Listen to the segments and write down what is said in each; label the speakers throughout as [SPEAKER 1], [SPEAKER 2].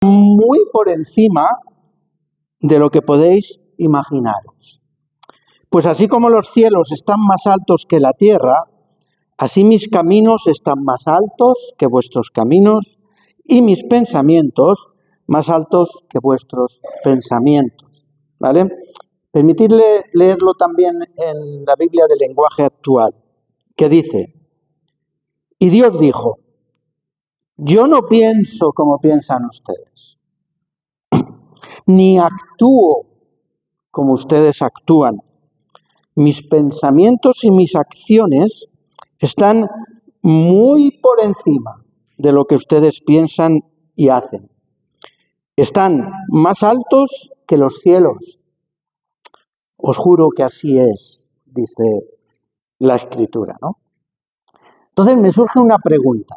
[SPEAKER 1] muy por encima de lo que podéis imaginaros. Pues así como los cielos están más altos que la tierra, así mis caminos están más altos que vuestros caminos y mis pensamientos más altos que vuestros pensamientos. ¿Vale? Permitidle leerlo también en la Biblia del lenguaje actual, que dice: y Dios dijo, yo no pienso como piensan ustedes, ni actúo como ustedes actúan. Mis pensamientos y mis acciones están muy por encima de lo que ustedes piensan y hacen. Están más altos que los cielos. Os juro que así es, dice la Escritura, ¿no? Entonces me surge una pregunta.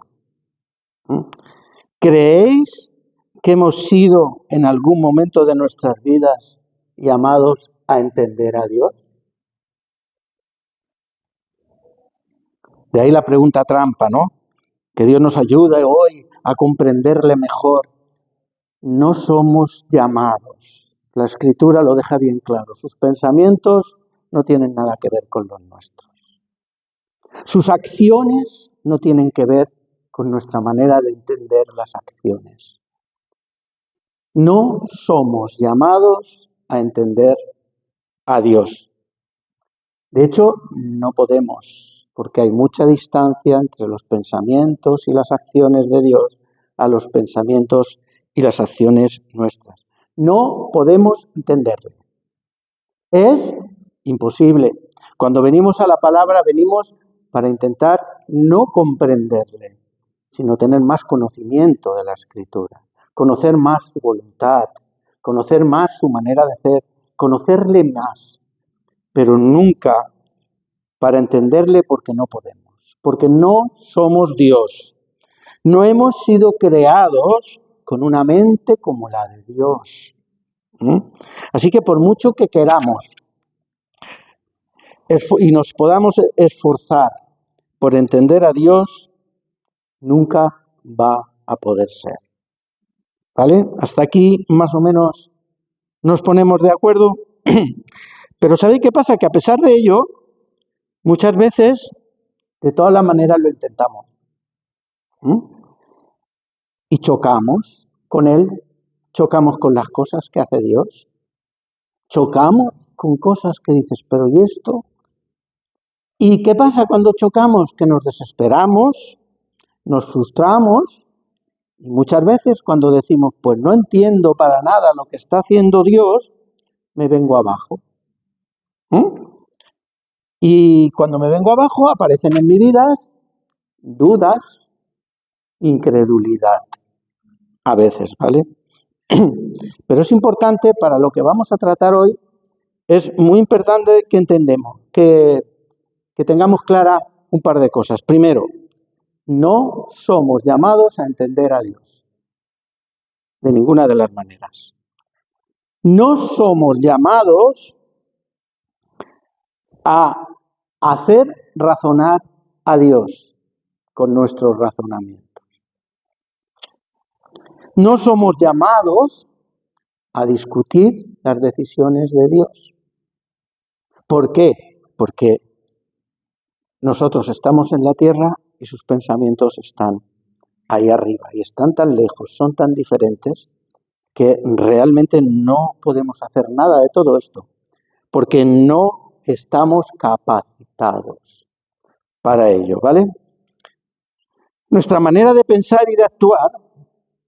[SPEAKER 1] ¿Creéis que hemos sido en algún momento de nuestras vidas llamados a entender a Dios? De ahí la pregunta trampa, ¿no? Que Dios nos ayude hoy a comprenderle mejor. No somos llamados. La Escritura lo deja bien claro. Sus pensamientos no tienen nada que ver con los nuestros. Sus acciones no tienen que ver con nuestra manera de entender las acciones. No somos llamados a entender a Dios. De hecho, no podemos, porque hay mucha distancia entre los pensamientos y las acciones de Dios a los pensamientos y las acciones nuestras. No podemos entenderle. Es imposible. Cuando venimos a la palabra, venimos para intentar no comprenderle, sino tener más conocimiento de la Escritura, conocer más su voluntad, conocer más su manera de ser, conocerle más, pero nunca para entenderle, porque no podemos, porque no somos Dios. No hemos sido creados con una mente como la de Dios. Así que por mucho que queramos y nos podamos esforzar por entender a Dios, nunca va a poder ser. ¿Vale? Hasta aquí más o menos nos ponemos de acuerdo. Pero ¿sabéis qué pasa? Que a pesar de ello, muchas veces, de todas las maneras lo intentamos. Y chocamos con Él, chocamos con las cosas que hace Dios, chocamos con cosas que dices, pero ¿y esto? ¿Y qué pasa cuando chocamos? Que nos desesperamos, nos frustramos, y muchas veces cuando decimos, pues no entiendo para nada lo que está haciendo Dios, me vengo abajo. Y cuando me vengo abajo aparecen en mi vida dudas, incredulidad, a veces, ¿vale? Pero es importante para lo que vamos a tratar hoy, es muy importante que entendemos, que tengamos clara un par de cosas. Primero, no somos llamados a entender a Dios, de ninguna de las maneras. No somos llamados a hacer razonar a Dios con nuestros razonamientos. No somos llamados a discutir las decisiones de Dios. ¿Por qué? Porque nosotros estamos en la tierra y sus pensamientos están ahí arriba y están tan lejos, son tan diferentes, que realmente no podemos hacer nada de todo esto, porque no estamos capacitados para ello, ¿vale? Nuestra manera de pensar y de actuar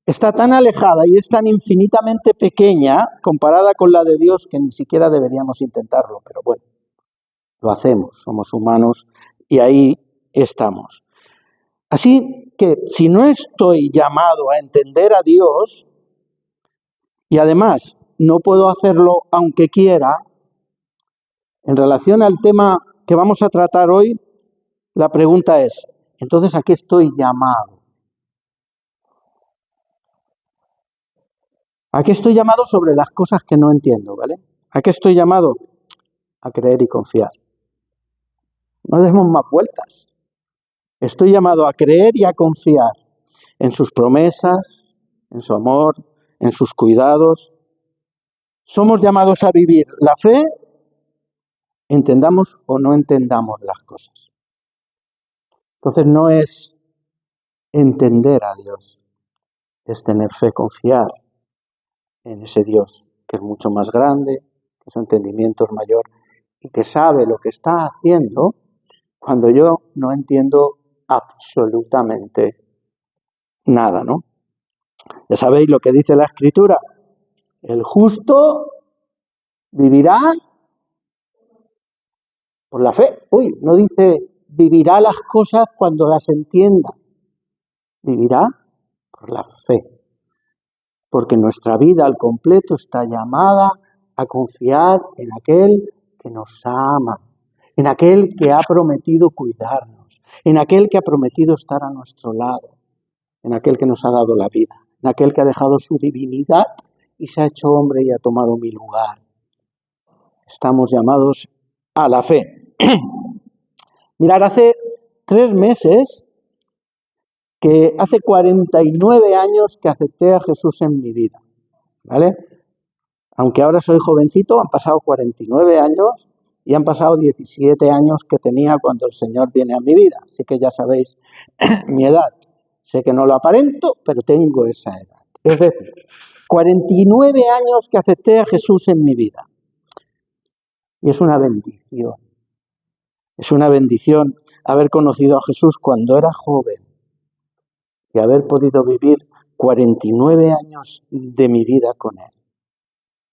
[SPEAKER 1] está tan alejada y es tan infinitamente pequeña comparada con la de Dios que ni siquiera deberíamos intentarlo, pero bueno, lo hacemos, somos humanos y ahí estamos. Así que si no estoy llamado a entender a Dios, y además no puedo hacerlo aunque quiera, en relación al tema que vamos a tratar hoy, la pregunta es, entonces, ¿a qué estoy llamado? ¿A qué estoy llamado sobre las cosas que no entiendo, ¿vale? ¿A qué estoy llamado? A creer y confiar. No demos más vueltas. Estoy llamado a creer y a confiar en sus promesas, en su amor, en sus cuidados. Somos llamados a vivir la fe, entendamos o no entendamos las cosas. Entonces no es entender a Dios, es tener fe, confiar en ese Dios que es mucho más grande, que su entendimiento es mayor y que sabe lo que está haciendo cuando yo no entiendo absolutamente nada, ¿no? Ya sabéis lo que dice la Escritura, el justo vivirá por la fe. No dice vivirá las cosas cuando las entienda, vivirá por la fe. Porque nuestra vida al completo está llamada a confiar en aquel que nos ama, en aquel que ha prometido cuidarnos, en aquel que ha prometido estar a nuestro lado, en aquel que nos ha dado la vida, en aquel que ha dejado su divinidad y se ha hecho hombre y ha tomado mi lugar. Estamos llamados a la fe. Mirad, hace 3 meses, hace 49 años que acepté a Jesús en mi vida, ¿vale? Aunque ahora soy jovencito, han pasado 49 años y han pasado 17 años que tenía cuando el Señor viene a mi vida. Así que ya sabéis mi edad. Sé que no lo aparento, pero tengo esa edad. Es decir, 49 años que acepté a Jesús en mi vida. Y es una bendición. Es una bendición haber conocido a Jesús cuando era joven y haber podido vivir 49 años de mi vida con Él.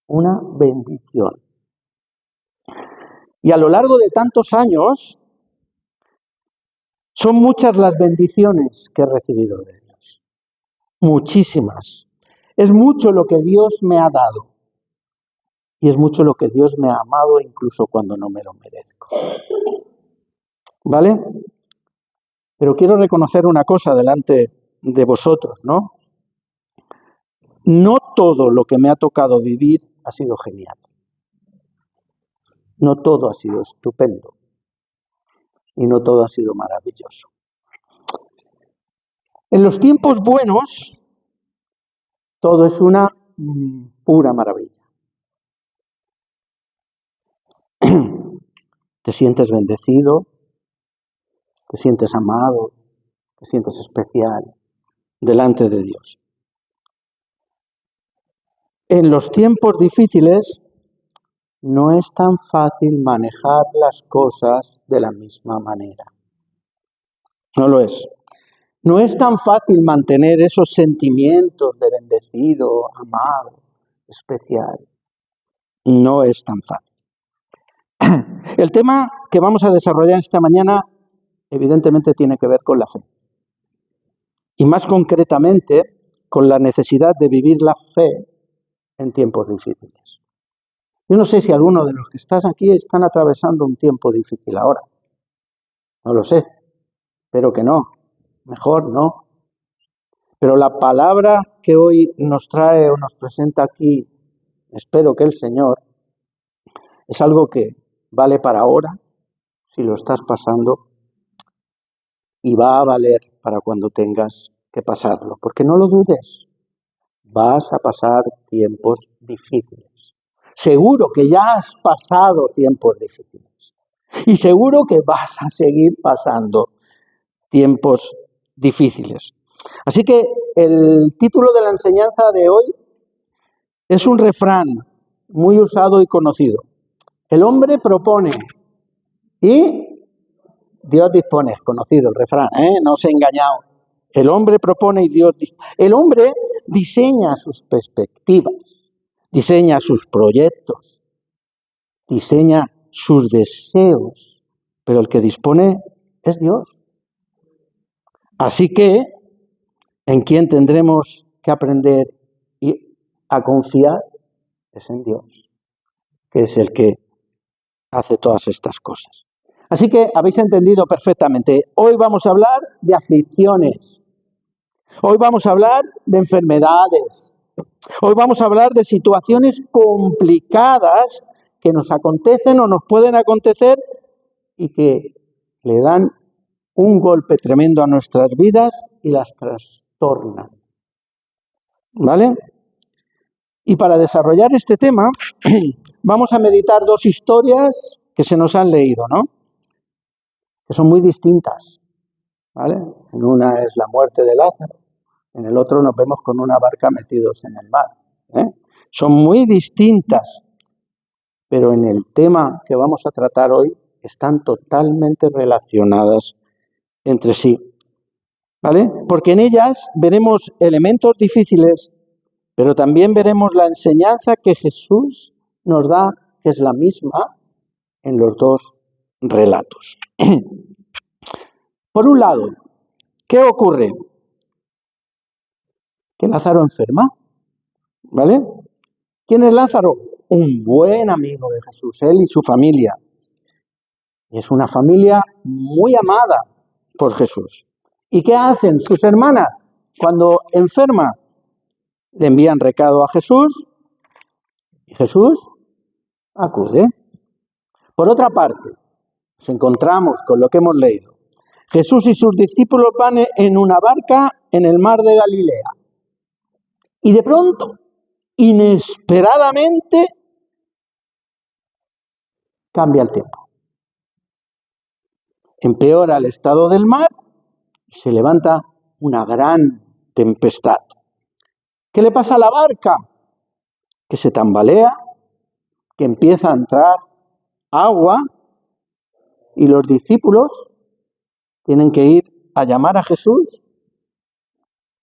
[SPEAKER 1] Una bendición. Y a lo largo de tantos años, son muchas las bendiciones que he recibido de Dios. Muchísimas. Es mucho lo que Dios me ha dado. Y es mucho lo que Dios me ha amado incluso cuando no me lo merezco. ¿Vale? Pero quiero reconocer una cosa delante de vosotros, ¿no? No todo lo que me ha tocado vivir ha sido genial. No todo ha sido estupendo. Y no todo ha sido maravilloso. En los tiempos buenos, todo es una pura maravilla. Te sientes bendecido, te sientes amado, te sientes especial delante de Dios. En los tiempos difíciles no es tan fácil manejar las cosas de la misma manera. No lo es. No es tan fácil mantener esos sentimientos de bendecido, amado, especial. No es tan fácil. El tema que vamos a desarrollar esta mañana evidentemente tiene que ver con la fe. Y más concretamente con la necesidad de vivir la fe en tiempos difíciles. Yo no sé si alguno de los que están aquí están atravesando un tiempo difícil ahora. No lo sé. Espero que no. Mejor no. Pero la palabra que hoy nos trae o nos presenta aquí, espero que el Señor, es algo que vale para ahora, si lo estás pasando, y va a valer para cuando tengas que pasarlo. Porque no lo dudes, vas a pasar tiempos difíciles. Seguro que ya has pasado tiempos difíciles. Y seguro que vas a seguir pasando tiempos difíciles. Así que el título de la enseñanza de hoy es un refrán muy usado y conocido. El hombre propone y Dios dispone. Es conocido el refrán, no os he engañado. El hombre propone y Dios dispone. El hombre diseña sus perspectivas, diseña sus proyectos, diseña sus deseos, pero el que dispone es Dios. Así que, ¿en quién tendremos que aprender y a confiar? Es en Dios, que es el que hace todas estas cosas. Así que habéis entendido perfectamente. Hoy vamos a hablar de aflicciones. Hoy vamos a hablar de enfermedades. Hoy vamos a hablar de situaciones complicadas que nos acontecen o nos pueden acontecer y que le dan un golpe tremendo a nuestras vidas y las trastornan. ¿Vale? Y para desarrollar este tema, vamos a meditar dos historias que se nos han leído, ¿no? Que son muy distintas, ¿vale? En una es la muerte de Lázaro, en el otro nos vemos con una barca metidos en el mar, ¿eh? Son muy distintas, pero en el tema que vamos a tratar hoy están totalmente relacionadas entre sí, ¿vale? Porque en ellas veremos elementos difíciles, pero también veremos la enseñanza que Jesús nos da, que es la misma en los dos relatos. Por un lado, ¿qué ocurre? Que Lázaro enferma, ¿vale? ¿Quién es Lázaro? Un buen amigo de Jesús, él y su familia. Y es una familia muy amada por Jesús. ¿Y qué hacen sus hermanas? Cuando enferma, le envían recado a Jesús y Jesús acude. Por otra parte, nos encontramos con lo que hemos leído. Jesús y sus discípulos van en una barca en el mar de Galilea. Y de pronto, inesperadamente, cambia el tiempo. Empeora el estado del mar y se levanta una gran tempestad. ¿Qué le pasa a la barca? Que se tambalea, que empieza a entrar agua y los discípulos tienen que ir a llamar a Jesús,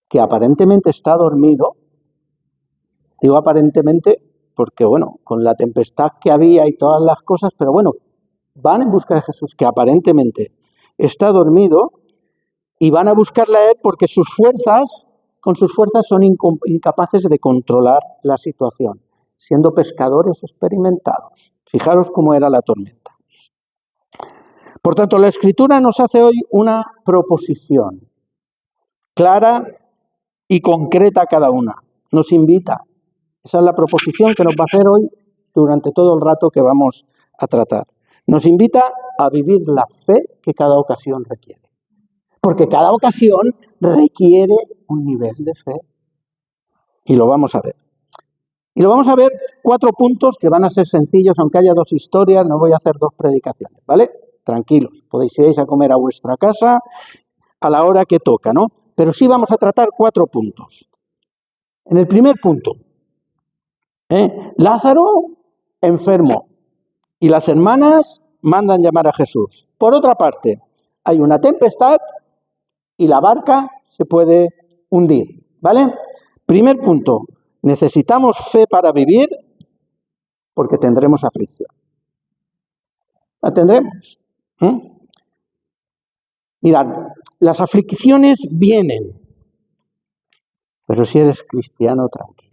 [SPEAKER 1] que aparentemente está dormido. Digo aparentemente porque, bueno, con la tempestad que había y todas las cosas, pero bueno, van en busca de Jesús, que aparentemente está dormido, y van a buscarle a él porque con sus fuerzas son incapaces de controlar la situación, siendo pescadores experimentados. Fijaros cómo era la tormenta. Por tanto, la Escritura nos hace hoy una proposición clara y concreta cada una. Nos invita. Esa es la proposición que nos va a hacer hoy durante todo el rato que vamos a tratar. Nos invita a vivir la fe que cada ocasión requiere. Porque cada ocasión requiere un nivel de fe. Y lo vamos a ver. Y lo vamos a ver 4 puntos que van a ser sencillos, aunque haya 2 historias, no voy a hacer 2 predicaciones, ¿vale? Tranquilos, podéis ir a comer a vuestra casa a la hora que toca, ¿no? Pero sí vamos a tratar 4 puntos. En el primer punto, Lázaro enfermo y las hermanas mandan llamar a Jesús. Por otra parte, hay una tempestad y la barca se puede hundir, ¿vale? Primer punto, necesitamos fe para vivir porque tendremos aflicción. La tendremos. Mirad, las aflicciones vienen, pero si eres cristiano, tranquilo.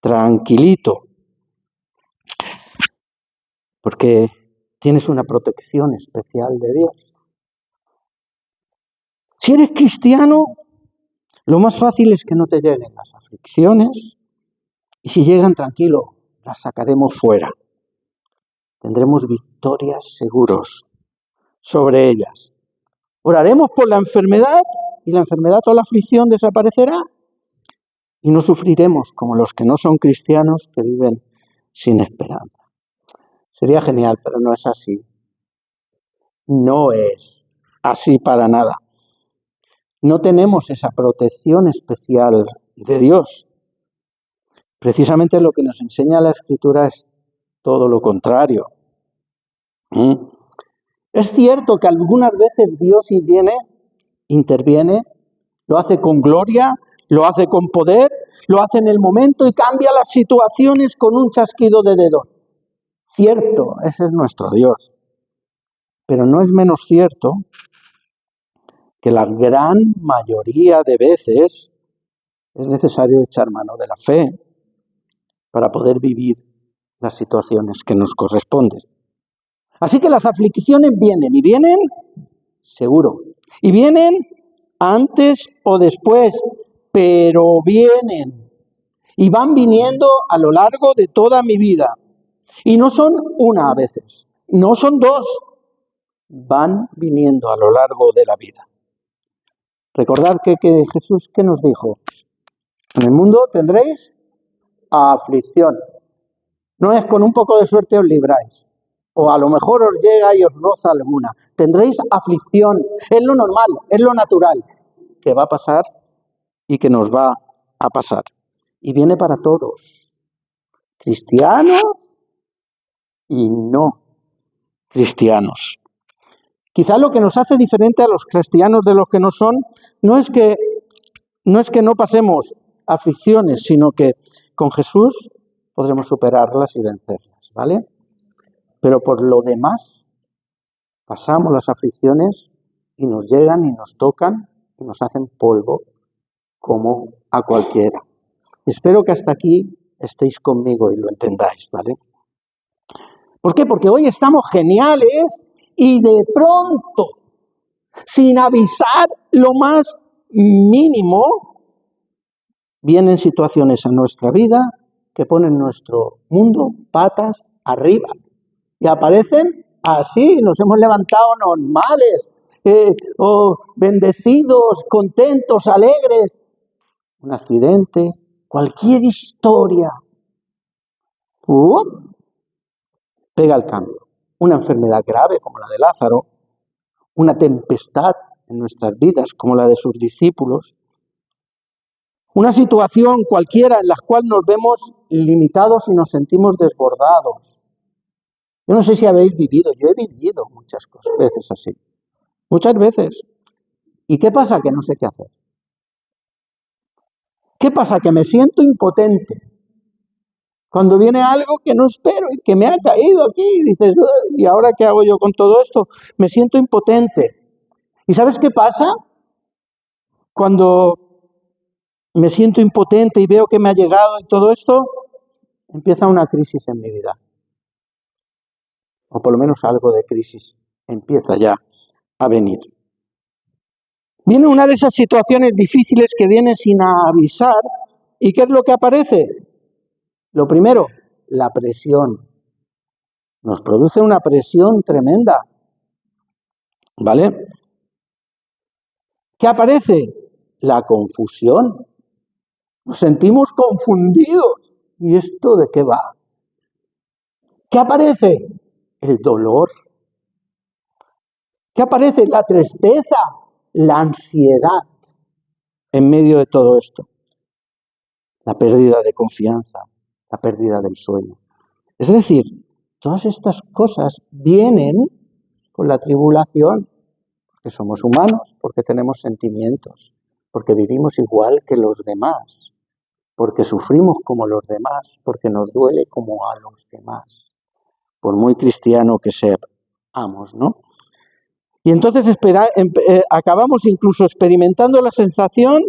[SPEAKER 1] Tranquilito. Porque tienes una protección especial de Dios. Si eres cristiano, lo más fácil es que no te lleguen las aflicciones y si llegan, tranquilo, las sacaremos fuera. Tendremos victorias seguros sobre ellas. Oraremos por la enfermedad y la enfermedad o la aflicción desaparecerá y no sufriremos como los que no son cristianos que viven sin esperanza. Sería genial, pero no es así. No es así para nada. No tenemos esa protección especial de Dios. Precisamente lo que nos enseña la Escritura es todo lo contrario. Es cierto que algunas veces Dios interviene, lo hace con gloria, lo hace con poder, lo hace en el momento y cambia las situaciones con un chasquido de dedos. Cierto, ese es nuestro Dios. Pero no es menos cierto que la gran mayoría de veces es necesario echar mano de la fe para poder vivir las situaciones que nos corresponden. Así que las aflicciones vienen, y vienen seguro. Y vienen antes o después, pero vienen. Y van viniendo a lo largo de toda mi vida. Y no son una a veces, no son 2, van viniendo a lo largo de la vida. Recordad que Jesús, ¿qué nos dijo? En el mundo tendréis aflicción. No es con un poco de suerte os libráis. O a lo mejor os llega y os roza alguna. Tendréis aflicción. Es lo normal, es lo natural que va a pasar y que nos va a pasar. Y viene para todos. Cristianos y no cristianos. Quizá lo que nos hace diferente a los cristianos de los que no son, no es que no pasemos aflicciones, sino que con Jesús podremos superarlas y vencerlas, ¿vale? Pero por lo demás, pasamos las aflicciones y nos llegan y nos tocan y nos hacen polvo como a cualquiera. Espero que hasta aquí estéis conmigo y lo entendáis, ¿vale? ¿Por qué? Porque hoy estamos geniales y de pronto, sin avisar lo más mínimo, vienen situaciones en nuestra vida que ponen nuestro mundo patas arriba y aparecen así, nos hemos levantado normales, o bendecidos, contentos, alegres. Un accidente, cualquier historia, pega el cambio. Una enfermedad grave como la de Lázaro, una tempestad en nuestras vidas como la de sus discípulos, una situación cualquiera en la cual nos vemos limitados y nos sentimos desbordados. Yo no sé si habéis vivido, yo he vivido muchas veces así, muchas veces. ¿Y qué pasa? Que no sé qué hacer. ¿Qué pasa? Que me siento impotente. Cuando viene algo que no espero y que me ha caído aquí, y dices, ¿y ahora qué hago yo con todo esto? Me siento impotente. ¿Y sabes qué pasa? Cuando me siento impotente y veo que me ha llegado y todo esto, empieza una crisis en mi vida. O por lo menos algo de crisis empieza ya a venir. Viene una de esas situaciones difíciles que viene sin avisar. ¿Y qué es lo que aparece? Lo primero, la presión. Nos produce una presión tremenda. ¿Vale? ¿Qué aparece? La confusión. Nos sentimos confundidos. ¿Y esto de qué va? ¿Qué aparece? El dolor. ¿Qué aparece? La tristeza, la ansiedad en medio de todo esto. La pérdida de confianza, la pérdida del sueño. Es decir, todas estas cosas vienen con la tribulación, porque somos humanos, porque tenemos sentimientos, porque vivimos igual que los demás, porque sufrimos como los demás, porque nos duele como a los demás, por muy cristiano que seamos, ¿no? Y entonces acabamos incluso experimentando la sensación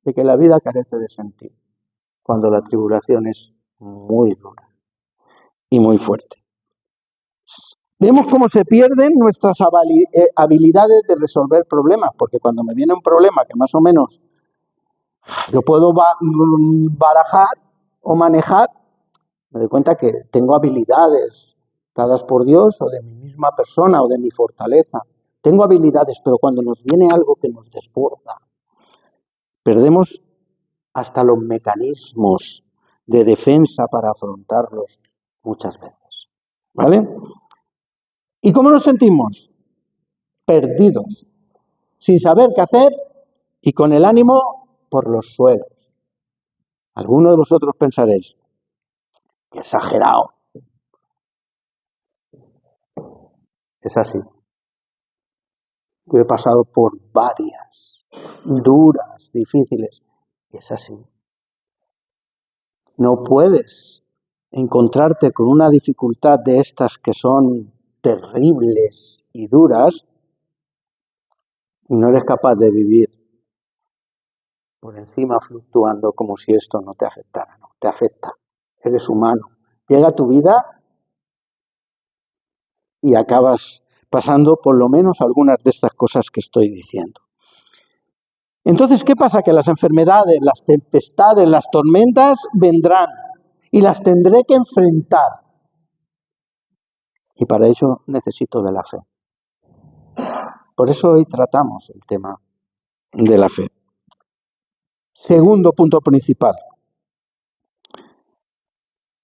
[SPEAKER 1] de que la vida carece de sentido, cuando la tribulación es muy dura y muy fuerte. Vemos cómo se pierden nuestras habilidades de resolver problemas, porque cuando me viene un problema que más o menos lo puedo barajar o manejar, me doy cuenta que tengo habilidades dadas por Dios o de mi misma persona o de mi fortaleza. Tengo habilidades, pero cuando nos viene algo que nos desborda, perdemos hasta los mecanismos de defensa para afrontarlos muchas veces. ¿Vale? ¿Y cómo nos sentimos? Perdidos, sin saber qué hacer y con el ánimo por los suelos. Algunos de vosotros pensaréis, qué exagerado. Es así. Yo he pasado por varias, duras, difíciles. Es así. No puedes encontrarte con una dificultad de estas que son terribles y duras y no eres capaz de vivir por encima fluctuando como si esto no te afectara. No, te afecta. Eres humano. Llega a tu vida y acabas pasando por lo menos algunas de estas cosas que estoy diciendo. Entonces, ¿qué pasa? Que las enfermedades, las tempestades, las tormentas vendrán y las tendré que enfrentar. Y para eso necesito de la fe. Por eso hoy tratamos el tema de la fe. Segundo punto principal.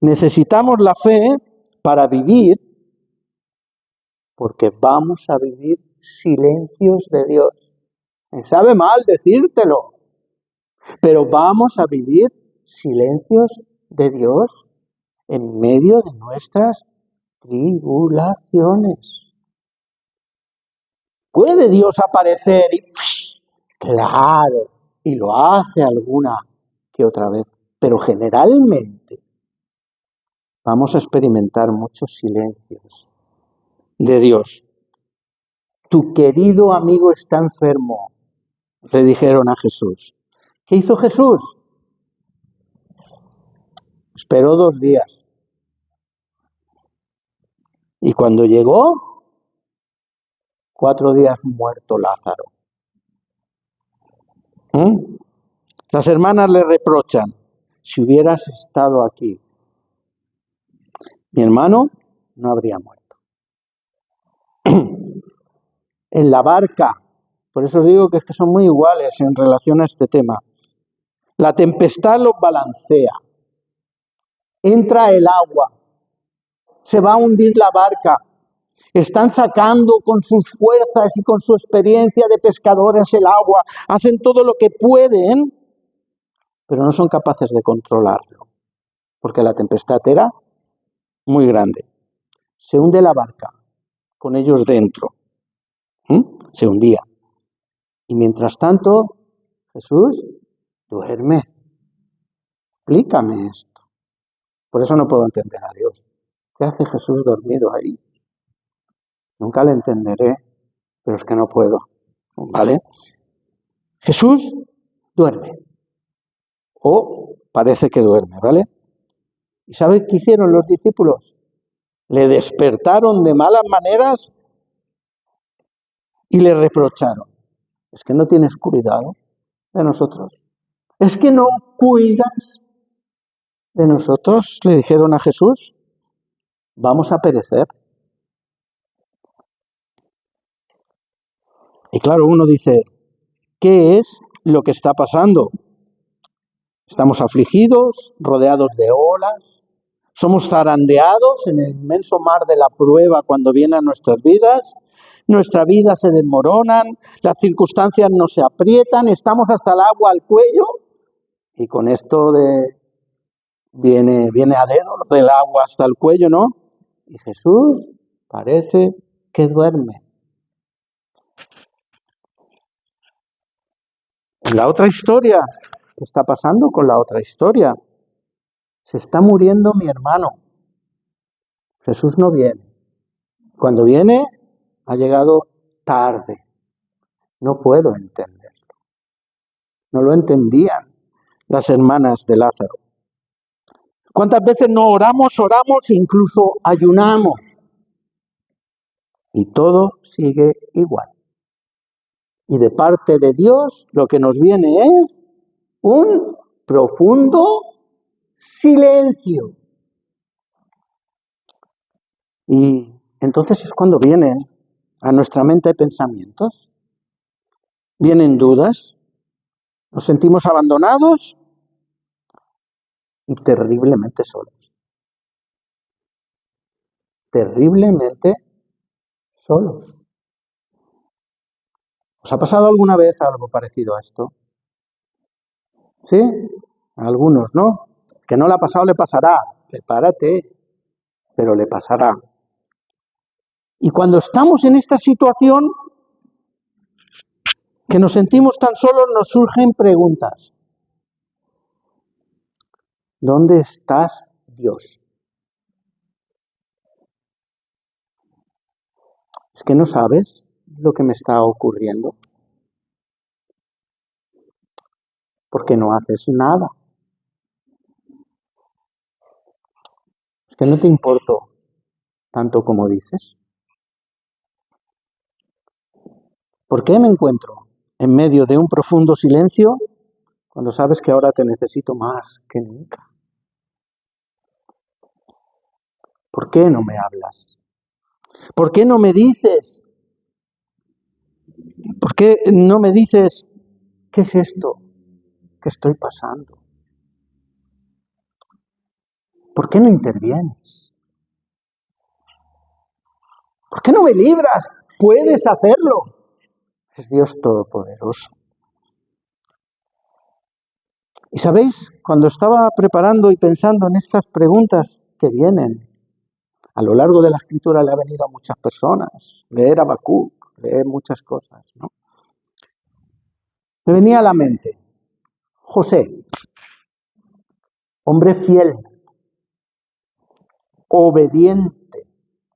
[SPEAKER 1] Necesitamos la fe para vivir, porque vamos a vivir silencios de Dios. Me sabe mal decírtelo, pero vamos a vivir silencios de Dios en medio de nuestras tribulaciones. ¿Puede Dios aparecer y claro, y lo hace alguna que otra vez, pero generalmente vamos a experimentar muchos silencios de Dios. Tu querido amigo está enfermo, le dijeron a Jesús. ¿Qué hizo Jesús? Esperó 2 días. Y cuando llegó, 4 días muerto Lázaro. Las hermanas le reprochan, si hubieras estado aquí, mi hermano no habría muerto. En la barca, por eso os digo que son muy iguales en relación a este tema. La tempestad los balancea, entra el agua, se va a hundir la barca, están sacando con sus fuerzas y con su experiencia de pescadores el agua, hacen todo lo que pueden, pero no son capaces de controlarlo, porque la tempestad era muy grande. Se hunde la barca, con ellos dentro. Se hundía. Y mientras tanto, Jesús duerme. Explícame esto. Por eso no puedo entender a Dios. ¿Qué hace Jesús dormido ahí? Nunca le entenderé, pero es que no puedo. ¿Vale? Jesús duerme. O parece que duerme, ¿vale? ¿Y sabes qué hicieron los discípulos? Le despertaron de malas maneras y le reprocharon. Es que no tienes cuidado de nosotros. Es que no cuidas de nosotros, le dijeron a Jesús. Vamos a perecer. Y claro, uno dice, ¿qué es lo que está pasando? Estamos afligidos, rodeados de olas, somos zarandeados en el inmenso mar de la prueba cuando vienen nuestras vidas se desmoronan, las circunstancias nos se aprietan, estamos hasta el agua al cuello y con esto viene a dedo lo del agua hasta el cuello, ¿no? Y Jesús parece que duerme. La otra historia, ¿qué está pasando con la otra historia? Se está muriendo mi hermano. Jesús no viene. Cuando viene, ha llegado tarde. No puedo entenderlo. No lo entendían las hermanas de Lázaro. ¿Cuántas veces no oramos, incluso ayunamos? Y todo sigue igual. Y de parte de Dios lo que nos viene es un profundo silencio. Y entonces es cuando vienen a nuestra mente pensamientos, vienen dudas, nos sentimos abandonados y terriblemente solos. Terriblemente solos. ¿Os ha pasado alguna vez algo parecido a esto? ¿Sí? A algunos, ¿no? Que no le ha pasado, le pasará. Prepárate, pero le pasará. Y cuando estamos en esta situación, que nos sentimos tan solos, nos surgen preguntas. ¿Dónde estás, Dios? ¿Es que no sabes lo que me está ocurriendo? ¿Por qué no haces nada? ¿Es que no te importo tanto como dices? ¿Por qué me encuentro en medio de un profundo silencio cuando sabes que ahora te necesito más que nunca? ¿Por qué no me hablas? ¿Por qué no me dices? ¿Por qué no me dices qué es esto que estoy pasando. ¿Por qué no intervienes? ¿Por qué no me libras? Puedes hacerlo. Es Dios Todopoderoso. Y sabéis, cuando estaba preparando y pensando en estas preguntas que vienen, a lo largo de la Escritura le ha venido a muchas personas, leer Habacuc, leer muchas cosas, ¿no? Me venía a la mente José, hombre fiel, obediente.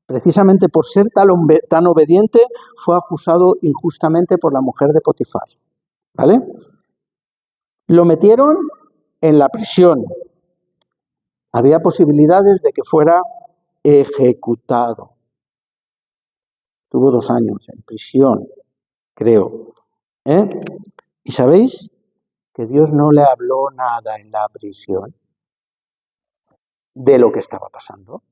[SPEAKER 1] Precisamente por ser tan obediente, fue acusado injustamente por la mujer de Potifar, ¿vale? Lo metieron en la prisión. Había posibilidades de que fuera ejecutado. Tuvo 2 años en prisión, creo. ¿Y sabéis que Dios no le habló nada en la prisión de lo que estaba pasando?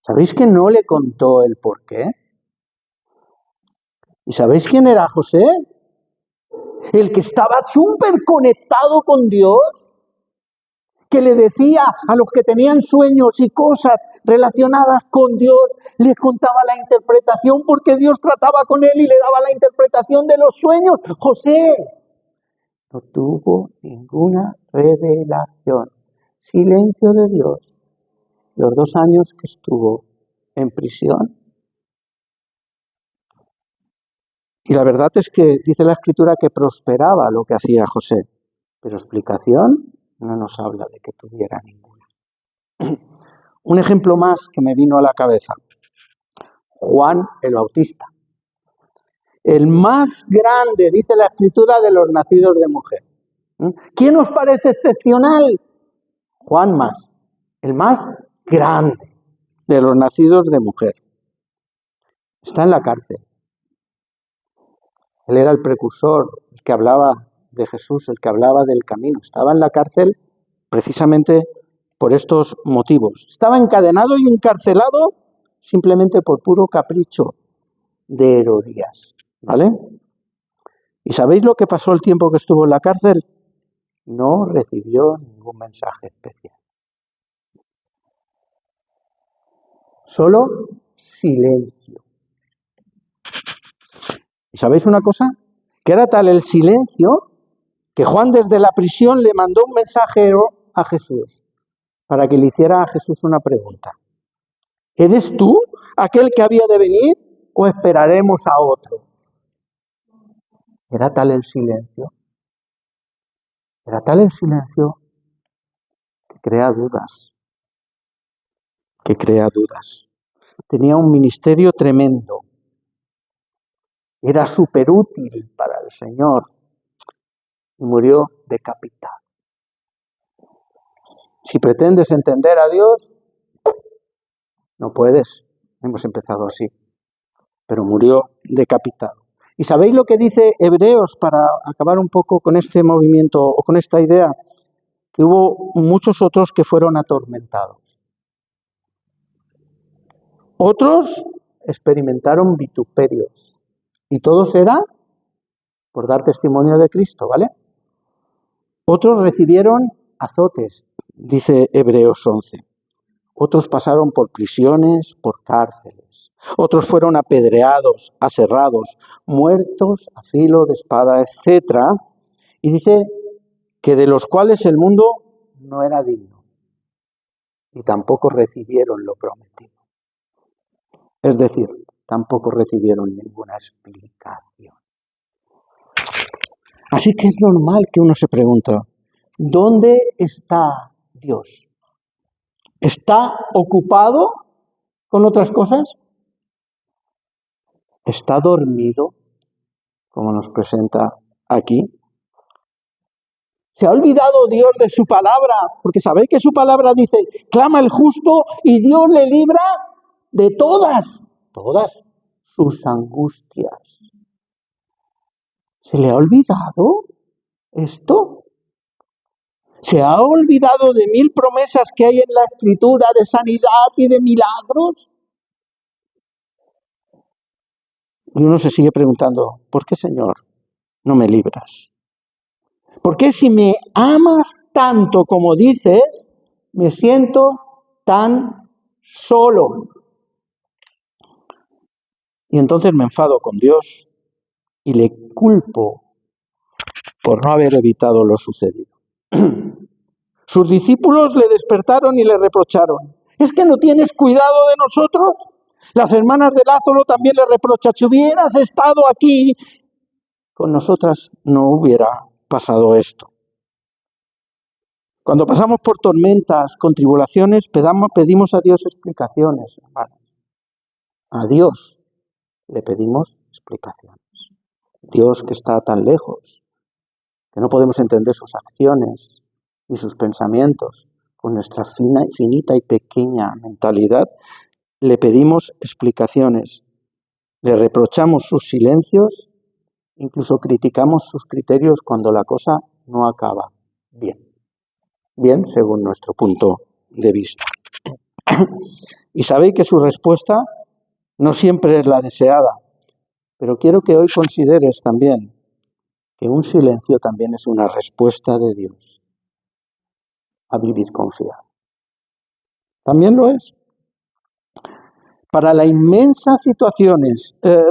[SPEAKER 1] ¿Sabéis que no le contó el por qué? ¿Y sabéis quién era José? El que estaba súper conectado con Dios, que le decía a los que tenían sueños y cosas relacionadas con Dios, les contaba la interpretación porque Dios trataba con él y le daba la interpretación de los sueños. José no tuvo ninguna revelación. Silencio de Dios. Los 2 años que estuvo en prisión. Y la verdad es que dice la Escritura que prosperaba lo que hacía José. Pero explicación no nos habla de que tuviera ninguna. Un ejemplo más que me vino a la cabeza. Juan el Bautista. El más grande, dice la Escritura, de los nacidos de mujer. ¿Quién os parece excepcional? Juan más. El más grande de los nacidos de mujer. Está en la cárcel. Él era el precursor, el que hablaba de Jesús, el que hablaba del camino. Estaba en la cárcel precisamente por estos motivos. Estaba encadenado y encarcelado simplemente por puro capricho de Herodías, ¿vale? ¿Y sabéis lo que pasó el tiempo que estuvo en la cárcel? No recibió ningún mensaje especial. Solo silencio. ¿Y sabéis una cosa? Que era tal el silencio que Juan desde la prisión le mandó un mensajero a Jesús para que le hiciera a Jesús una pregunta. ¿Eres tú aquel que había de venir o esperaremos a otro? Era tal el silencio. Era tal el silencio que crea dudas. Que crea dudas. Tenía un ministerio tremendo. Era súper útil para el Señor. Y murió decapitado. Si pretendes entender a Dios, no puedes. Hemos empezado así. Pero murió decapitado. ¿Y sabéis lo que dice Hebreos para acabar un poco con este movimiento o con esta idea? Que hubo muchos otros que fueron atormentados. Otros experimentaron vituperios. Y todos era por dar testimonio de Cristo, ¿vale? Otros recibieron azotes, dice Hebreos 11. Otros pasaron por prisiones, por cárceles. Otros fueron apedreados, aserrados, muertos a filo de espada, etc. Y dice que de los cuales el mundo no era digno. Y tampoco recibieron lo prometido. Es decir, tampoco recibieron ninguna explicación. Así que es normal que uno se pregunte, ¿dónde está Dios? ¿Está ocupado con otras cosas? ¿Está dormido, como nos presenta aquí? ¿Se ha olvidado Dios de su palabra? Porque sabéis que su palabra dice, clama el justo y Dios le libra de todas sus angustias. ¿Se le ha olvidado esto? ¿Se ha olvidado de 1000 promesas que hay en la Escritura de sanidad y de milagros? Y uno se sigue preguntando, ¿por qué, Señor, no me libras? ¿Por qué si me amas tanto como dices, me siento tan solo? Y entonces me enfado con Dios y le culpo por no haber evitado lo sucedido. Sus discípulos le despertaron y le reprocharon: ¿es que no tienes cuidado de nosotros? Las hermanas de Lázaro también le reprochan: si hubieras estado aquí, con nosotras no hubiera pasado esto. Cuando pasamos por tormentas, con tribulaciones, pedimos a Dios explicaciones, hermanos. A Dios le pedimos explicaciones. Dios, que está tan lejos, que no podemos entender sus acciones ni sus pensamientos, con nuestra finita y pequeña mentalidad, le pedimos explicaciones, le reprochamos sus silencios, incluso criticamos sus criterios cuando la cosa no acaba bien según nuestro punto de vista. Y sabéis que su respuesta no siempre es la deseada, pero quiero que hoy consideres también que un silencio también es una respuesta de Dios a vivir confiado. También lo es. Para la inmensa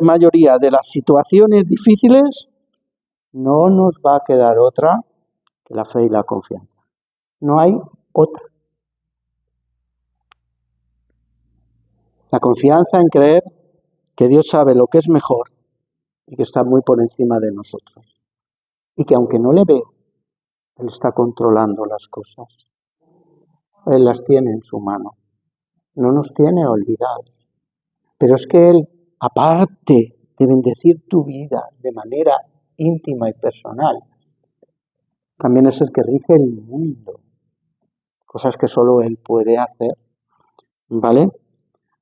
[SPEAKER 1] mayoría de las situaciones difíciles, no nos va a quedar otra que la fe y la confianza. No hay otra. La confianza en creer que Dios sabe lo que es mejor y que está muy por encima de nosotros. Y que aunque no le veo, Él está controlando las cosas. Él las tiene en su mano. No nos tiene olvidados. Pero es que Él, aparte de bendecir tu vida de manera íntima y personal, también es el que rige el mundo. Cosas que solo Él puede hacer. ¿Vale?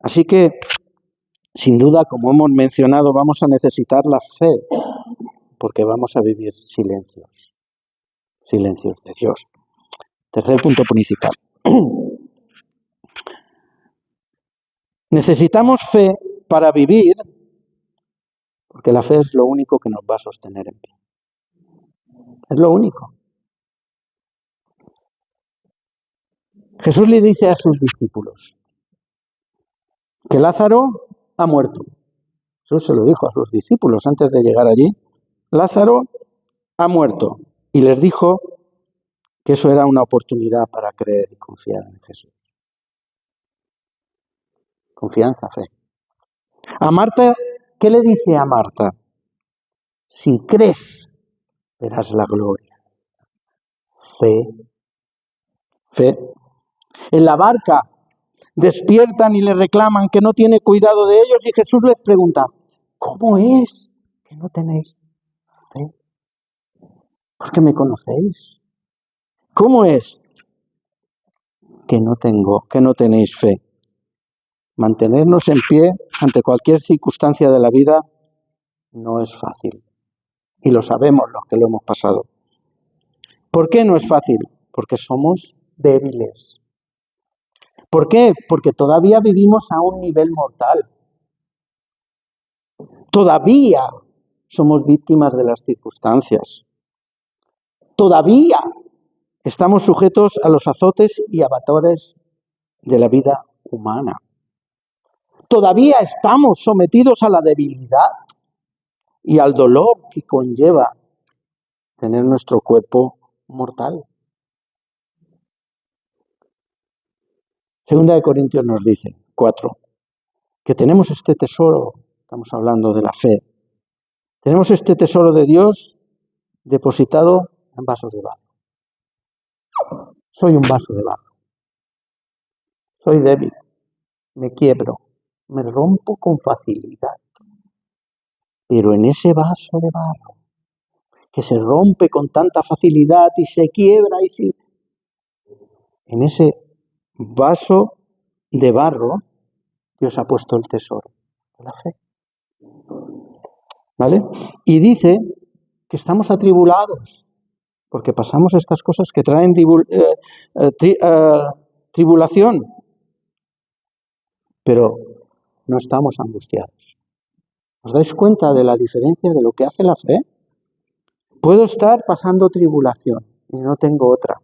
[SPEAKER 1] Así que, sin duda, como hemos mencionado, vamos a necesitar la fe, porque vamos a vivir silencios de Dios. Tercer punto principal. Necesitamos fe para vivir, porque la fe es lo único que nos va a sostener en pie. Es lo único. Jesús le dice a sus discípulos que Lázaro ha muerto. Jesús se lo dijo a sus discípulos antes de llegar allí. Lázaro ha muerto. Y les dijo que eso era una oportunidad para creer y confiar en Jesús. Confianza, fe. A Marta, ¿qué le dice a Marta? Si crees, verás la gloria. Fe. En la barca despiertan y le reclaman que no tiene cuidado de ellos y Jesús les pregunta: ¿cómo es que no tenéis fe? Porque me conocéis. ¿Cómo es que no tenéis fe? Mantenernos en pie ante cualquier circunstancia de la vida no es fácil. Y lo sabemos los que lo hemos pasado. ¿Por qué no es fácil? Porque somos débiles. ¿Por qué? Porque todavía vivimos a un nivel mortal. Todavía somos víctimas de las circunstancias. Todavía estamos sujetos a los azotes y abatores de la vida humana. Todavía estamos sometidos a la debilidad y al dolor que conlleva tener nuestro cuerpo mortal. Segunda de Corintios nos dice, 4, que tenemos este tesoro, estamos hablando de la fe, tenemos este tesoro de Dios depositado en vasos de barro. Soy un vaso de barro. Soy débil, me quiebro, me rompo con facilidad. Pero en ese vaso de barro, que se rompe con tanta facilidad y se quiebra en ese vaso de barro, Dios ha puesto el tesoro de la fe. ¿Vale? Y dice que estamos atribulados, porque pasamos estas cosas que traen tribulación, pero no estamos angustiados. ¿Os dais cuenta de la diferencia de lo que hace la fe? Puedo estar pasando tribulación y no tengo otra,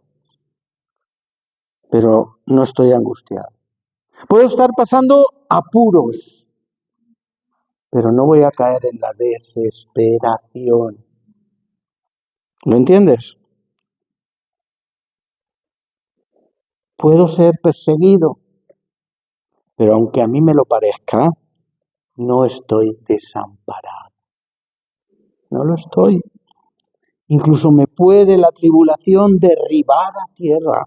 [SPEAKER 1] pero no estoy angustiado. Puedo estar pasando apuros, pero no voy a caer en la desesperación. ¿Lo entiendes? Puedo ser perseguido, pero aunque a mí me lo parezca, no estoy desamparado. No lo estoy. Incluso me puede la tribulación derribar a tierra,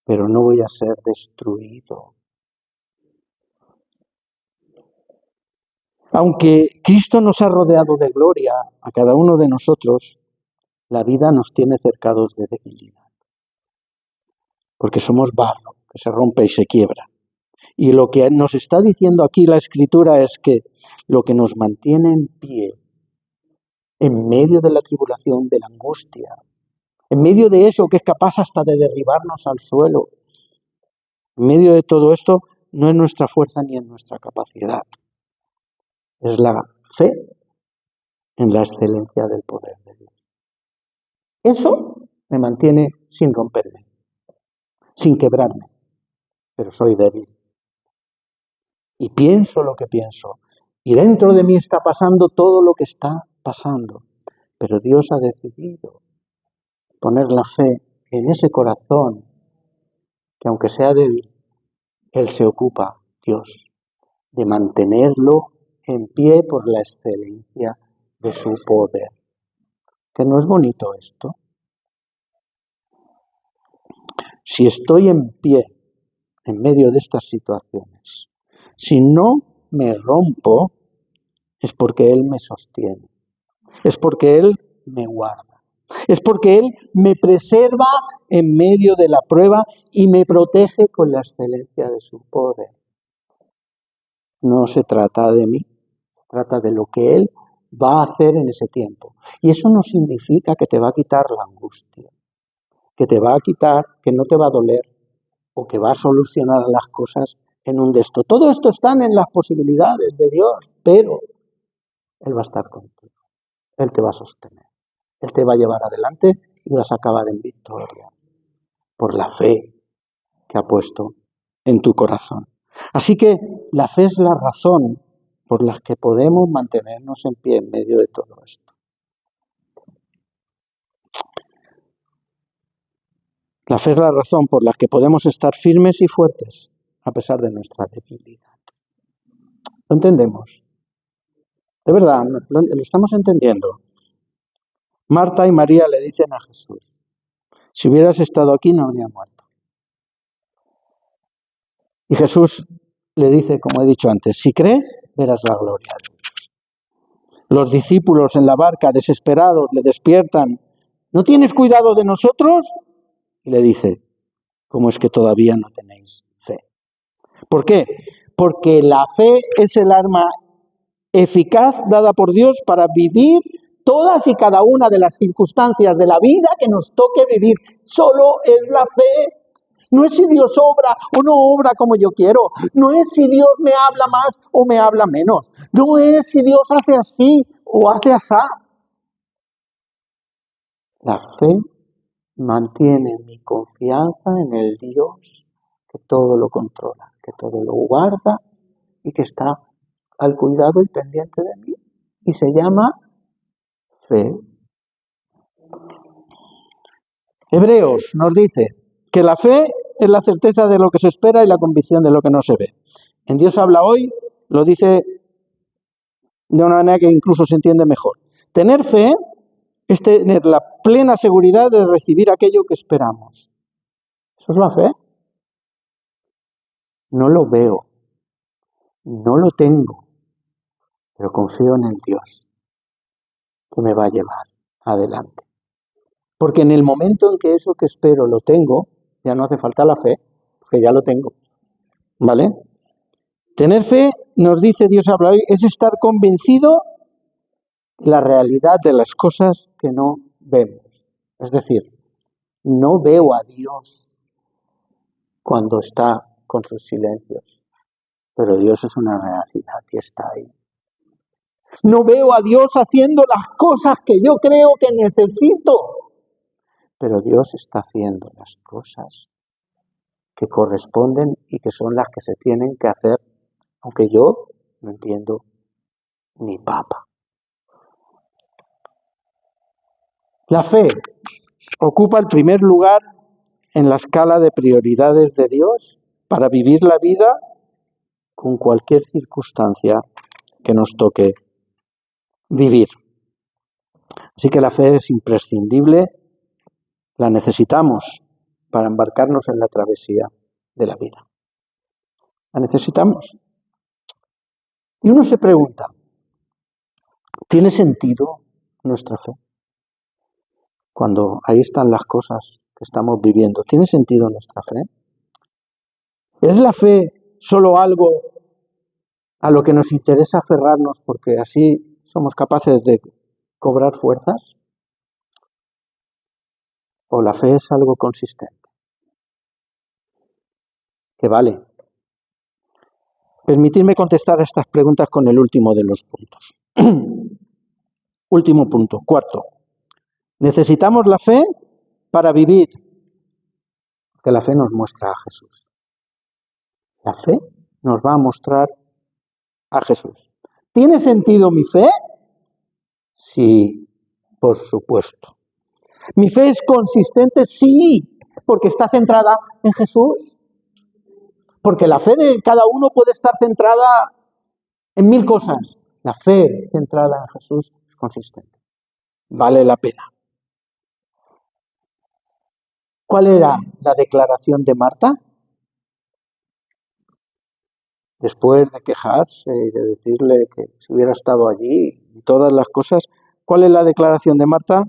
[SPEAKER 1] pero no voy a ser destruido. Aunque Cristo nos ha rodeado de gloria a cada uno de nosotros, la vida nos tiene cercados de debilidad. Porque somos barro que se rompe y se quiebra. Y lo que nos está diciendo aquí la Escritura es que lo que nos mantiene en pie, en medio de la tribulación, de la angustia, en medio de eso que es capaz hasta de derribarnos al suelo, en medio de todo esto, no es nuestra fuerza ni es nuestra capacidad. Es la fe en la excelencia del poder de Dios. Eso me mantiene sin romperme, sin quebrarme, pero soy débil. Y pienso lo que pienso. Y dentro de mí está pasando todo lo que está pasando. Pero Dios ha decidido poner la fe en ese corazón que aunque sea débil, Él se ocupa, Dios, de mantenerlo en pie por la excelencia de su poder. ¿Que no es bonito esto? Si estoy en pie en medio de estas situaciones, si no me rompo, es porque Él me sostiene, es porque Él me guarda, es porque Él me preserva en medio de la prueba y me protege con la excelencia de su poder. No se trata de mí, se trata de lo que Él va a hacer en ese tiempo. Y eso no significa que te va a quitar la angustia, que te va a quitar, que no te va a doler o que va a solucionar las cosas en un gesto. Todo esto está en las posibilidades de Dios, pero Él va a estar contigo, Él te va a sostener, Él te va a llevar adelante y vas a acabar en victoria por la fe que ha puesto en tu corazón. Así que la fe es la razón por la que podemos mantenernos en pie en medio de todo esto. La fe es la razón por la que podemos estar firmes y fuertes a pesar de nuestra debilidad. ¿Lo entendemos? De verdad, lo estamos entendiendo. Marta y María le dicen a Jesús, si hubieras estado aquí no habría muerto. Y Jesús le dice, como he dicho antes, si crees, verás la gloria de Dios. Los discípulos en la barca, desesperados, le despiertan, ¿no tienes cuidado de nosotros? Y le dice, ¿cómo es que todavía no tenéis fe? ¿Por qué? Porque la fe es el arma eficaz dada por Dios para vivir todas y cada una de las circunstancias de la vida que nos toque vivir. Solo es la fe. No es si Dios obra o no obra como yo quiero. No es si Dios me habla más o me habla menos. No es si Dios hace así o hace así. La fe mantiene mi confianza en el Dios que todo lo controla, que todo lo guarda y que está al cuidado y pendiente de mí. Y se llama fe. Hebreos nos dice que la fe es la certeza de lo que se espera y la convicción de lo que no se ve. En Dios habla hoy, lo dice de una manera que incluso se entiende mejor. Tener fe es tener la plena seguridad de recibir aquello que esperamos. ¿Eso es la fe? No lo veo, no lo tengo, pero confío en el Dios que me va a llevar adelante. Porque en el momento en que eso que espero lo tengo, ya no hace falta la fe, porque ya lo tengo. ¿Vale? Tener fe, nos dice Dios habla hoy, es estar convencido de la realidad de las cosas que no vemos. Es decir, no veo a Dios cuando está con sus silencios, pero Dios es una realidad y está ahí. No veo a Dios haciendo las cosas que yo creo que necesito. Pero Dios está haciendo las cosas que corresponden y que son las que se tienen que hacer, aunque yo no entiendo ni papa. La fe ocupa el primer lugar en la escala de prioridades de Dios para vivir la vida con cualquier circunstancia que nos toque vivir. Así que la fe es imprescindible, la necesitamos para embarcarnos en la travesía de la vida. La necesitamos. Y uno se pregunta, ¿tiene sentido nuestra fe? Cuando ahí están las cosas que estamos viviendo, ¿tiene sentido nuestra fe? ¿Es la fe solo algo a lo que nos interesa aferrarnos porque así somos capaces de cobrar fuerzas? ¿O la fe es algo consistente? Que vale. Permitidme contestar a estas preguntas con el último de los puntos. Último punto, cuarto. Necesitamos la fe para vivir, porque la fe nos muestra a Jesús. La fe nos va a mostrar a Jesús. ¿Tiene sentido mi fe? Sí, por supuesto. ¿Mi fe es consistente? Sí, porque está centrada en Jesús. Porque la fe de cada uno puede estar centrada en 1000 cosas. La fe centrada en Jesús es consistente. Vale la pena. ¿Cuál era la declaración de Marta? Después de quejarse y de decirle que si hubiera estado allí y todas las cosas, ¿cuál es la declaración de Marta?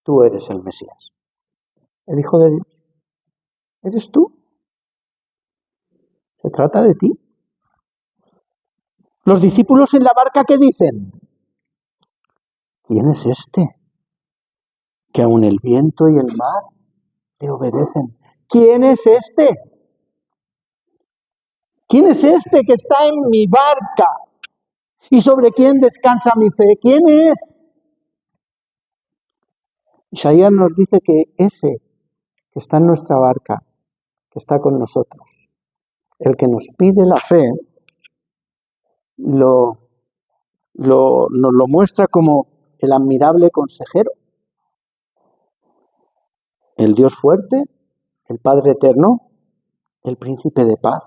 [SPEAKER 1] Tú eres el Mesías, el Hijo de Dios. ¿Eres tú? Se trata de ti. Los discípulos en la barca, ¿qué dicen? ¿Quién es este? Que aun el viento y el mar le obedecen. ¿Quién es este? ¿Quién es este que está en mi barca? ¿Y sobre quién descansa mi fe? ¿Quién es? Isaías nos dice que ese que está en nuestra barca, que está con nosotros, el que nos pide la fe, nos lo muestra como el admirable consejero, el Dios fuerte, el Padre eterno, el príncipe de paz.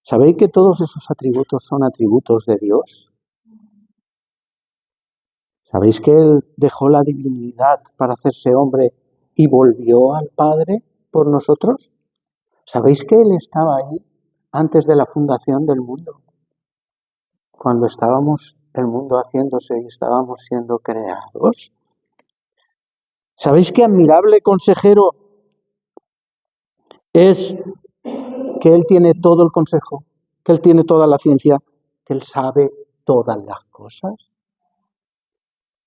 [SPEAKER 1] ¿Sabéis que todos esos atributos son atributos de Dios? ¿Sabéis que Él dejó la divinidad para hacerse hombre y volvió al Padre por nosotros? ¿Sabéis que Él estaba ahí antes de la fundación del mundo? Cuando estábamos el mundo haciéndose y estábamos siendo creados. ¿Sabéis qué admirable consejero es que Él tiene todo el consejo, que Él tiene toda la ciencia, que Él sabe todas las cosas?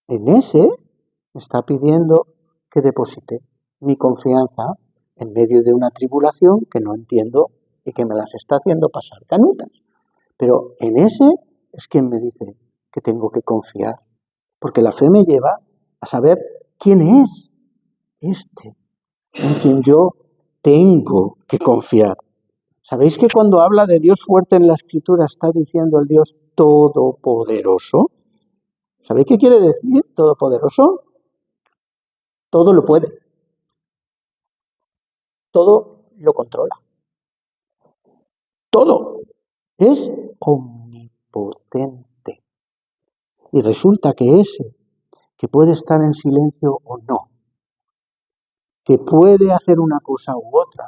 [SPEAKER 1] En ese me está pidiendo que deposite mi confianza en medio de una tribulación que no entiendo y que me las está haciendo pasar canutas. Pero en ese es quien me dice que tengo que confiar, porque la fe me lleva a saber quién es este en quien yo tengo que confiar. ¿Sabéis que cuando habla de Dios fuerte en la Escritura está diciendo el Dios todopoderoso? ¿Sabéis qué quiere decir todopoderoso? Todo lo puede. Todo lo controla. Todo es omnipotente. Y resulta que ese que puede estar en silencio o no, que puede hacer una cosa u otra,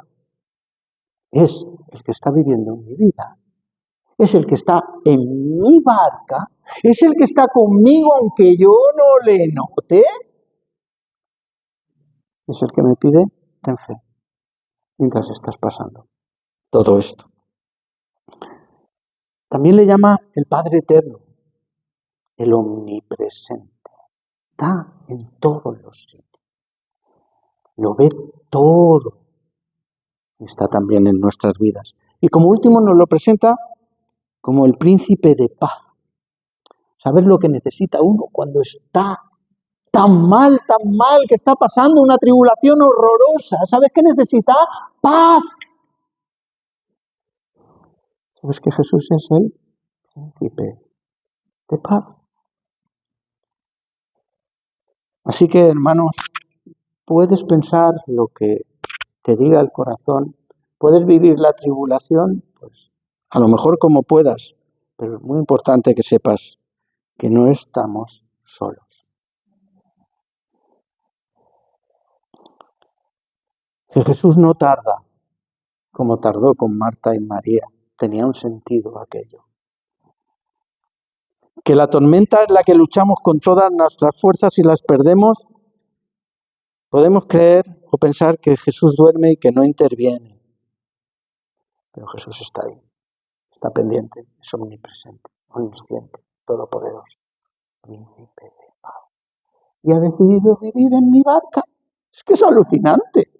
[SPEAKER 1] es el que está viviendo en mi vida. Es el que está en mi barca, es el que está conmigo aunque yo no le note. Es el que me pide, ten fe, mientras estás pasando todo esto. También le llama el Padre Eterno, el omnipresente. Está en todos los sitios. Lo ve todo. Está también en nuestras vidas. Y como último nos lo presenta como el príncipe de paz. ¿Sabes lo que necesita uno cuando está tan mal, que está pasando una tribulación horrorosa? ¿Sabes qué necesita? Paz. ¿Sabes que Jesús es el príncipe de paz? Así que, hermanos, puedes pensar lo que te diga el corazón, puedes vivir la tribulación, pues a lo mejor como puedas, pero es muy importante que sepas que no estamos solos. Que Jesús no tarda, como tardó con Marta y María. Tenía un sentido aquello. Que la tormenta en la que luchamos con todas nuestras fuerzas y las perdemos, podemos creer o pensar que Jesús duerme y que no interviene. Pero Jesús está ahí, está pendiente, es omnipresente, omnisciente, todopoderoso, príncipe de paz. Y ha decidido vivir en mi barca. Es que es alucinante.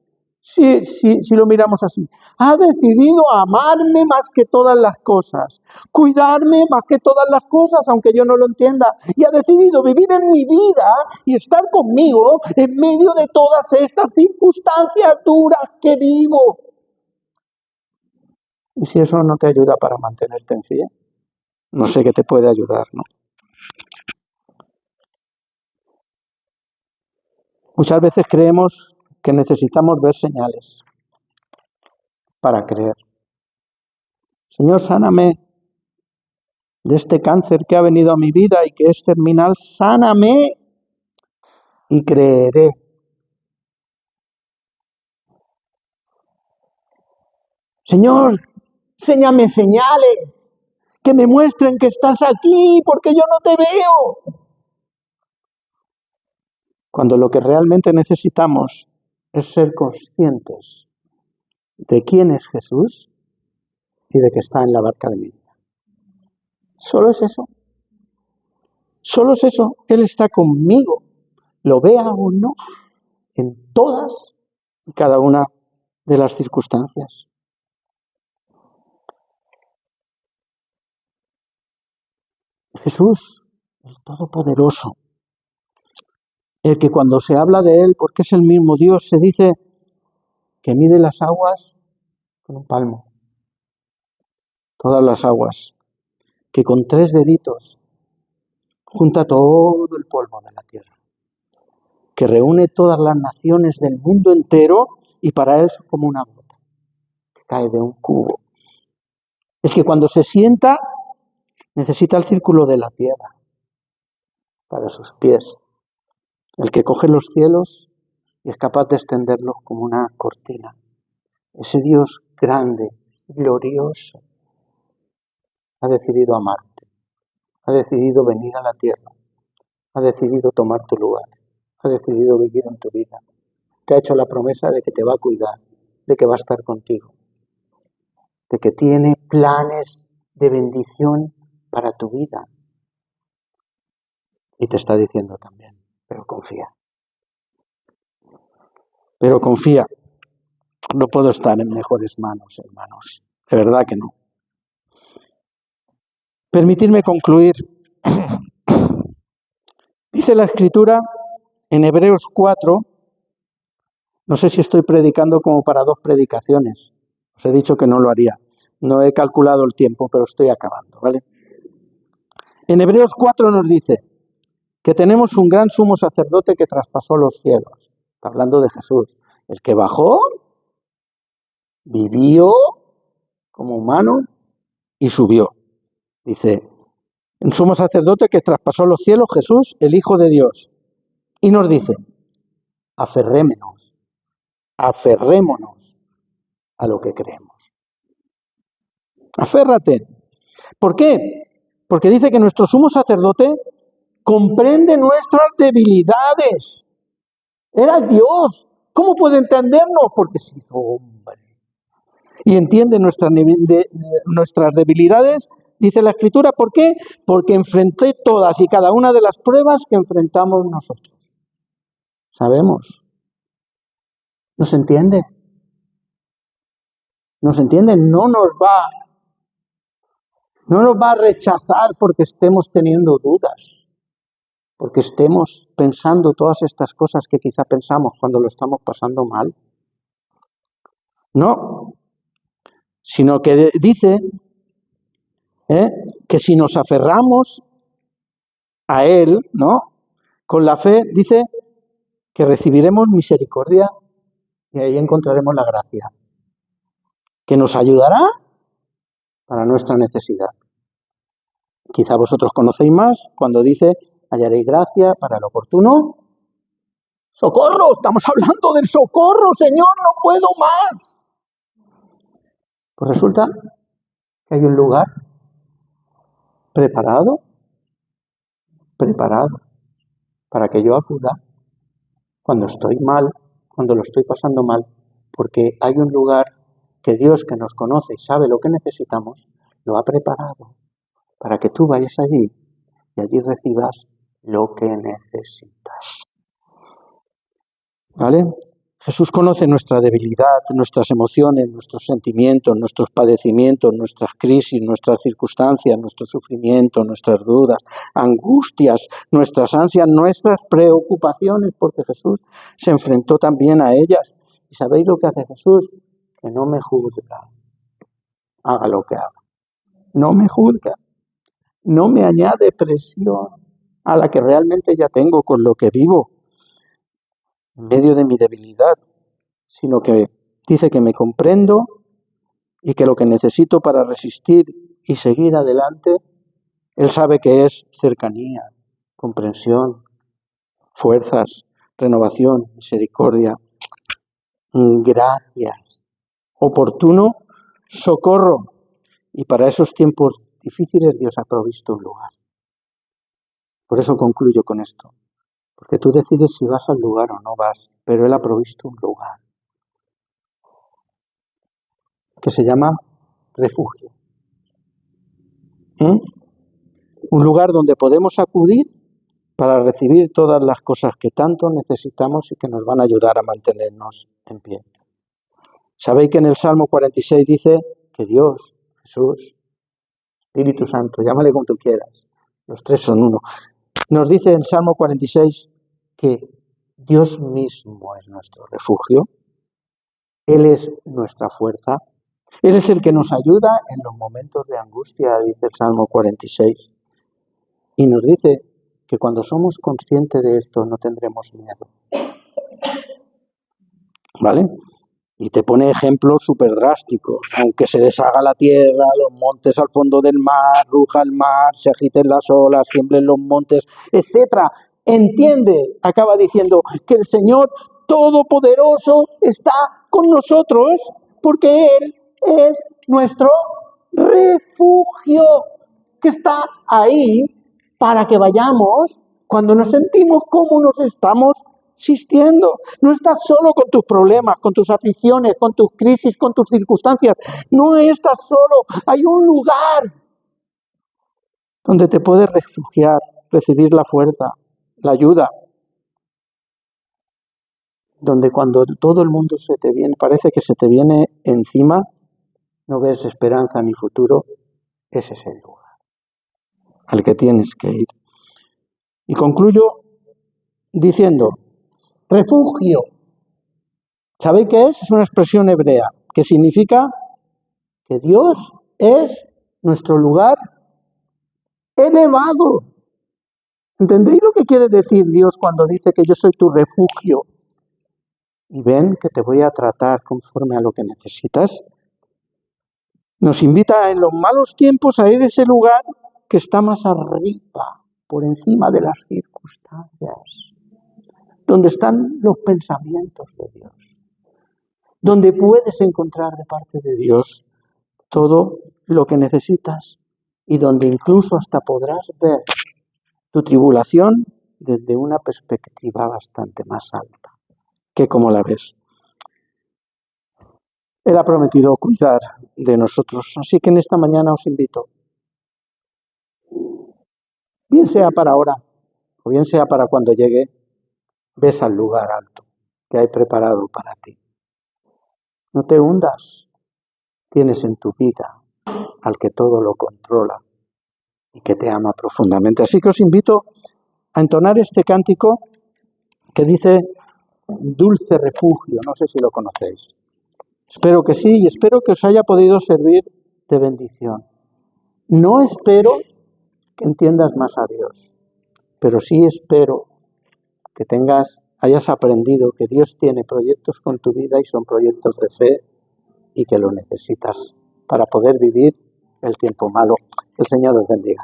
[SPEAKER 1] Si lo miramos así. Ha decidido amarme más que todas las cosas, cuidarme más que todas las cosas, aunque yo no lo entienda. Y ha decidido vivir en mi vida y estar conmigo en medio de todas estas circunstancias duras que vivo. Y si eso no te ayuda para mantenerte en pie, no sé qué te puede ayudar, ¿no? Muchas veces creemos que necesitamos ver señales para creer. Señor, sáname de este cáncer que ha venido a mi vida y que es terminal, sáname y creeré. Señor, séñame señales que me muestren que estás aquí porque yo no te veo. Cuando lo que realmente necesitamos es ser conscientes de quién es Jesús y de que está en la barca de mi vida. Solo es eso. Solo es eso. Él está conmigo, lo vea o no, en todas y cada una de las circunstancias. Jesús, el Todopoderoso, el que cuando se habla de Él, porque es el mismo Dios, se dice que mide las aguas con un palmo, todas las aguas, que con 3 deditos junta todo el polvo de la tierra, que reúne todas las naciones del mundo entero y para Él es como una gota que cae de un cubo. El que cuando se sienta necesita el círculo de la tierra para sus pies, el que coge los cielos y es capaz de extenderlos como una cortina. Ese Dios grande, glorioso, ha decidido amarte, ha decidido venir a la tierra, ha decidido tomar tu lugar, ha decidido vivir en tu vida. Te ha hecho la promesa de que te va a cuidar, de que va a estar contigo, de que tiene planes de bendición para tu vida. Y te está diciendo también, pero confía. Pero confía. No puedo estar en mejores manos, hermanos. De verdad que no. Permitidme concluir. Dice la Escritura en Hebreos 4, no sé si estoy predicando como para 2 predicaciones. Os he dicho que no lo haría. No he calculado el tiempo, pero estoy acabando, ¿vale? En Hebreos 4 nos dice que tenemos un gran sumo sacerdote que traspasó los cielos. Está hablando de Jesús. El que bajó, vivió como humano y subió. Dice, un sumo sacerdote que traspasó los cielos, Jesús, el Hijo de Dios. Y nos dice, aferrémonos a lo que creemos. Aférrate. ¿Por qué? Porque dice que nuestro sumo sacerdote comprende nuestras debilidades. Era Dios. ¿Cómo puede entendernos? Porque se hizo hombre. Y entiende nuestras debilidades, dice la Escritura. ¿Por qué? Porque enfrenté todas y cada una de las pruebas que enfrentamos nosotros. Sabemos. ¿Nos entiende? ¿Nos entiende? No nos va No nos va a rechazar porque estemos teniendo dudas, porque estemos pensando todas estas cosas que quizá pensamos cuando lo estamos pasando mal. No, sino que dice que si nos aferramos a Él, ¿no? Con la fe, dice que recibiremos misericordia y ahí encontraremos la gracia, que nos ayudará para nuestra necesidad. Quizá vosotros conocéis más cuando dice, hallaréis gracia para el oportuno socorro. Estamos hablando del socorro, Señor, no puedo más. Pues resulta que hay un lugar preparado para que yo acuda cuando estoy mal, cuando lo estoy pasando mal, porque hay un lugar que Dios, que nos conoce y sabe lo que necesitamos, lo ha preparado para que tú vayas allí y allí recibas lo que necesitas. ¿Vale? Jesús conoce nuestra debilidad, nuestras emociones, nuestros sentimientos, nuestros padecimientos, nuestras crisis, nuestras circunstancias, nuestro sufrimiento, nuestras dudas, angustias, nuestras ansias, nuestras preocupaciones, porque Jesús se enfrentó también a ellas. ¿Y sabéis lo que hace Jesús? Que no me juzga, haga lo que haga. No me juzga, no me añade presión a la que realmente ya tengo con lo que vivo en medio de mi debilidad, sino que dice que me comprendo y que lo que necesito para resistir y seguir adelante, Él sabe que es cercanía, comprensión, fuerzas, renovación, misericordia, gracias, oportuno socorro. Y para esos tiempos difíciles Dios ha provisto un lugar. Por eso concluyo con esto, porque tú decides si vas al lugar o no vas, pero Él ha provisto un lugar que se llama refugio. Un lugar donde podemos acudir para recibir todas las cosas que tanto necesitamos y que nos van a ayudar a mantenernos en pie. Sabéis que en el Salmo 46 dice que Dios, Jesús, Espíritu Santo, llámale como tú quieras, los tres son uno. Nos dice en Salmo 46 que Dios mismo es nuestro refugio, Él es nuestra fuerza, Él es el que nos ayuda en los momentos de angustia, dice el Salmo 46. Y nos dice que cuando somos conscientes de esto no tendremos miedo. ¿Vale? Y te pone ejemplos súper drásticos. Aunque se deshaga la tierra, los montes al fondo del mar, ruja el mar, se agiten las olas, tiemblen los montes, etc. Entiende, acaba diciendo, que el Señor Todopoderoso está con nosotros porque Él es nuestro refugio, que está ahí para que vayamos cuando nos sentimos como nos estamos existiendo. No estás solo con tus problemas, con tus aflicciones, con tus crisis, con tus circunstancias. No estás solo. Hay un lugar donde te puedes refugiar, recibir la fuerza, la ayuda. Donde cuando todo el mundo se te viene, parece que se te viene encima, no ves esperanza ni futuro, ese es el lugar al que tienes que ir. Y concluyo diciendo, refugio. ¿Sabéis qué es? Es una expresión hebrea que significa que Dios es nuestro lugar elevado. ¿Entendéis lo que quiere decir Dios cuando dice que yo soy tu refugio? Y ven que te voy a tratar conforme a lo que necesitas. Nos invita en los malos tiempos a ir a ese lugar que está más arriba, por encima de las circunstancias, donde están los pensamientos de Dios, donde puedes encontrar de parte de Dios todo lo que necesitas y donde incluso hasta podrás ver tu tribulación desde una perspectiva bastante más alta que como la ves. Él ha prometido cuidar de nosotros, así que en esta mañana os invito, bien sea para ahora o bien sea para cuando llegue, ves al lugar alto que hay preparado para ti. No te hundas, tienes en tu vida al que todo lo controla y que te ama profundamente. Así que os invito a entonar este cántico que dice Dulce Refugio, no sé si lo conocéis. Espero que sí y espero que os haya podido servir de bendición. No espero que entiendas más a Dios, pero sí espero que hayas aprendido que Dios tiene proyectos con tu vida y son proyectos de fe y que lo necesitas para poder vivir el tiempo malo. El Señor os bendiga.